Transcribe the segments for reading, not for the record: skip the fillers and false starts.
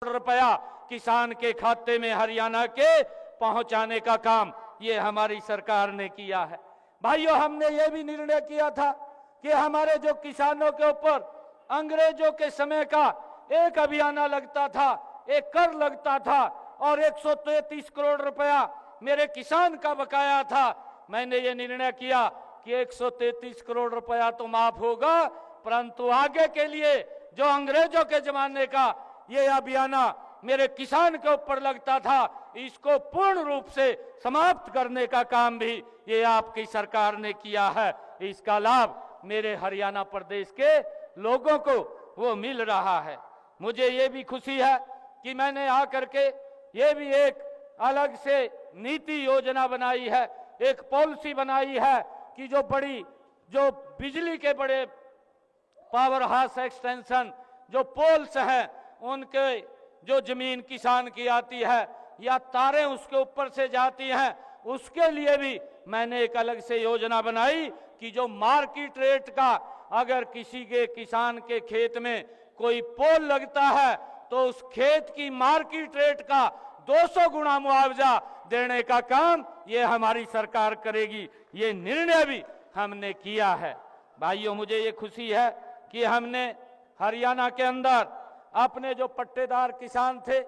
रुपया किसान के खाते में हरियाणा के पहुंचाने का काम ये हमारी सरकार ने किया है। भाइयों, हमने ये भी निर्णय किया था कि हमारे जो किसानों के ऊपर अंग्रेजों के समय का एक अभियान लगता था, एक कर लगता था और 133 करोड़ रुपया मेरे किसान का बकाया था। मैंने ये निर्णय किया कि 133 करोड़ रुपया तो माफ होगा, परंतु आगे के लिए जो अंग्रेजों के जमाने का ये अभियाना मेरे किसान के ऊपर लगता था, इसको पूर्ण रूप से समाप्त करने का काम भी ये आपकी सरकार ने किया है। इसका लाभ मेरे हरियाणा प्रदेश के लोगों को वो मिल रहा है। मुझे ये भी खुशी है कि मैंने आकर के ये भी एक अलग से नीति योजना बनाई है, एक पॉलिसी बनाई है कि जो बिजली के बड़े पावर हाउस एक्सटेंशन जो पोल्स हैं, उनके जो जमीन किसान की आती है या तारें उसके ऊपर से जाती हैं, उसके लिए भी मैंने एक अलग से योजना बनाई कि जो मार्केट रेट का अगर किसी के किसान के खेत में कोई पोल लगता है तो उस खेत की मार्केट रेट का 200 गुना मुआवजा देने का काम ये हमारी सरकार करेगी। ये निर्णय भी हमने किया है। भाइयों, मुझे ये खुशी है कि हमने हरियाणा के अंदर अपने जो पट्टेदार किसान थे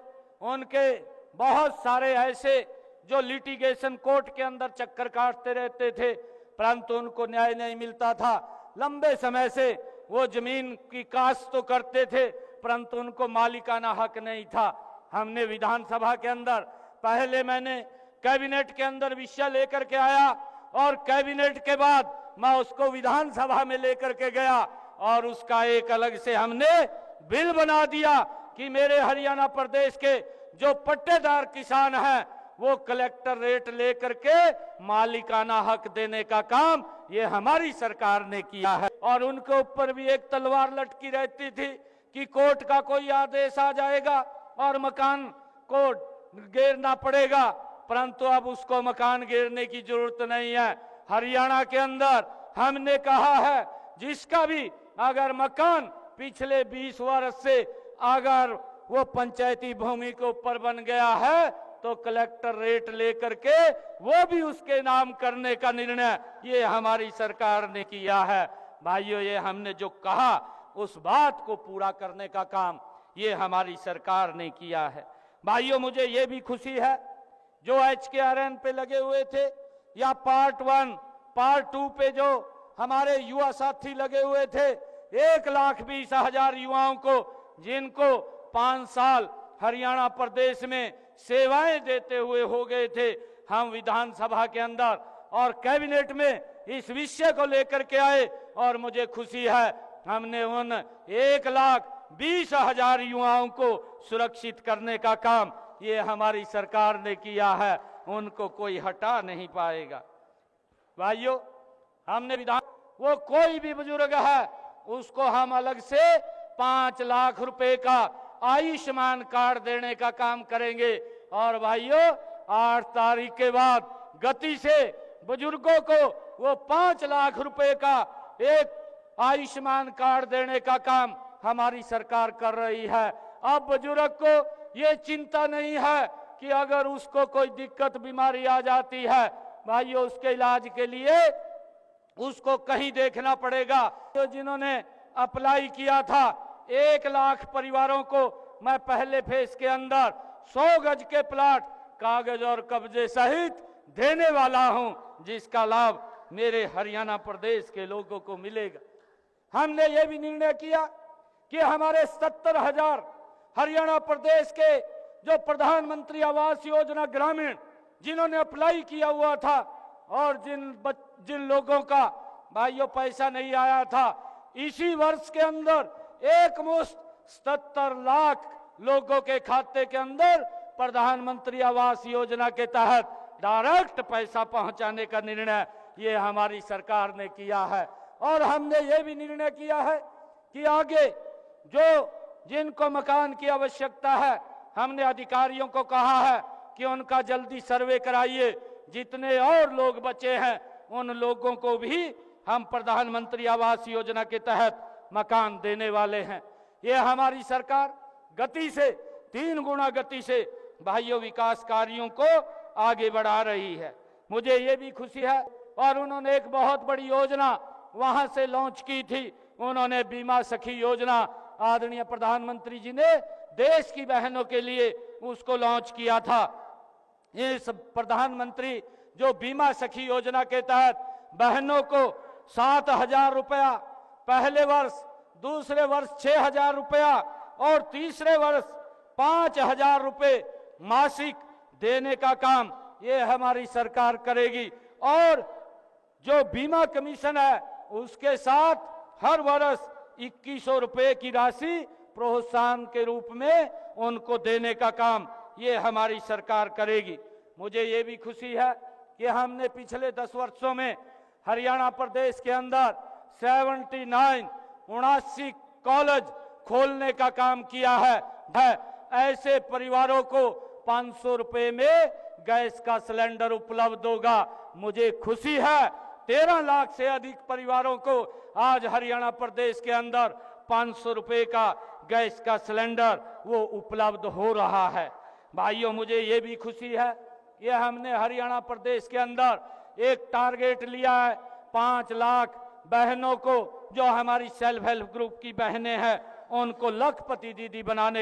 उनके बहुत सारे ऐसे जो लिटिगेशन कोर्ट के अंदर चक्कर काटते रहते थे, परंतु उनको न्याय नहीं मिलता था। लंबे समय से वो जमीन की काश्त तो करते थे, परंतु उनको मालिकाना हक नहीं था। हमने विधानसभा के अंदर पहले मैंने कैबिनेट के अंदर विषय लेकर के आया और कैबिनेट के बाद मैं उसको विधानसभा में लेकर के गया और उसका एक अलग से हमने बिल बना दिया कि मेरे हरियाणा प्रदेश के जो पट्टेदार किसान हैं वो कलेक्टर रेट लेकर के मालिकाना हक देने का काम ये हमारी सरकार ने किया है। और उनके ऊपर भी एक तलवार लटकी रहती थी कि कोर्ट का कोई आदेश आ जाएगा और मकान को गिरना पड़ेगा, परंतु अब उसको मकान गिरने की जरूरत नहीं है। हरियाणा के अंदर हमने कहा है जिसका भी अगर मकान पिछले 20 वर्ष से अगर वो पंचायती भूमि के ऊपर बन गया है तो कलेक्टर रेट लेकर के वो भी उसके नाम करने का निर्णय ये हमारी सरकार ने किया है। भाइयों, ये हमने जो कहा उस बात को पूरा करने का काम ये हमारी सरकार ने किया है। भाइयों, मुझे ये भी खुशी है जो HKRN पे लगे हुए थे या पार्ट 1 पार्ट 2 पे जो हमारे युवा साथी लगे हुए थे, 1,20,000 युवाओं को जिनको 5 साल हरियाणा प्रदेश में सेवाएं देते हुए हो गए थे, हम विधानसभा के अंदर और कैबिनेट में इस विषय को लेकर के आए और मुझे खुशी है हमने उन 1,20,000 युवाओं को सुरक्षित करने का काम ये हमारी सरकार ने किया है। उनको कोई हटा नहीं पाएगा। भाइयों, हमने वो कोई भी बुजुर्ग है उसको हम अलग से 5 लाख रुपए का आयुष्मान कार्ड देने का काम करेंगे। और भाइयों, 8 तारीख के बाद गति से बुजुर्गों को वो 5 लाख रुपए का एक आयुष्मान कार्ड देने का काम हमारी सरकार कर रही है। अब बुजुर्ग को ये चिंता नहीं है कि अगर उसको कोई दिक्कत बीमारी आ जाती है, भाइयों, उसके इलाज के लिए उसको कहीं देखना पड़ेगा। तो जिन्होंने अप्लाई किया था 1 लाख परिवारों को मैं पहले फेज के अंदर 100 गज के प्लाट कागज और कब्जे सहित देने वाला हूं, जिसका लाभ मेरे हरियाणा प्रदेश के लोगों को मिलेगा। हमने ये भी निर्णय किया कि हमारे 70,000 हरियाणा प्रदेश के जो प्रधानमंत्री आवास योजना ग्रामीण जिन्होंने अप्लाई किया हुआ था और जिन लोगों का भाइयों पैसा नहीं आया था, इसी वर्ष के अंदर एक मुश्त 77 लाख लोगों के खाते के अंदर प्रधानमंत्री आवास योजना के तहत डायरेक्ट पैसा पहुंचाने का निर्णय ये हमारी सरकार ने किया है। और हमने ये भी निर्णय किया है कि आगे जिनको मकान की आवश्यकता है, हमने अधिकारियों को कहा है कि उनका जल्दी सर्वे कराइए। जितने और लोग बचे हैं उन लोगों को भी हम प्रधानमंत्री आवास योजना के तहत मकान देने वाले हैं। ये हमारी सरकार गति से 3 गुना गति से भाइयों विकास कार्यों को आगे बढ़ा रही है। मुझे ये भी खुशी है। और उन्होंने एक बहुत बड़ी योजना वहां से लॉन्च की थी, उन्होंने बीमा सखी योजना, आदरणीय प्रधानमंत्री जी ने देश की बहनों के लिए उसको लॉन्च किया था। इस प्रधानमंत्री जो बीमा सखी योजना के तहत बहनों को 7,000 रुपया पहले वर्ष, दूसरे वर्ष 6,000 रुपया और तीसरे वर्ष 5,000 रुपये मासिक देने का काम ये हमारी सरकार करेगी। और जो बीमा कमीशन है उसके साथ हर वर्ष 2100 रुपये की राशि प्रोत्साहन के रूप में उनको देने का काम ये हमारी सरकार करेगी। मुझे ये भी खुशी है कि हमने पिछले 10 वर्षों में हरियाणा प्रदेश के अंदर 79 कॉलेज खोलने का काम किया है। ऐसे परिवारों को 500 रुपए में गैस का सिलेंडर उपलब्ध होगा। मुझे खुशी है 13 लाख से अधिक परिवारों को आज हरियाणा प्रदेश के अंदर 500 रुपए का गैस का सिलेंडर वो उपलब्ध हो रहा है। भाइयों मुझे ये भी खुशी है, ये हमने हरियाणा प्रदेश के अंदर एक टारगेट लिया है 5 लाख बहनों को, जो हमारी सेल्फ हेल्प ग्रुप की बहनें हैं उनको लखपति दीदी बनाने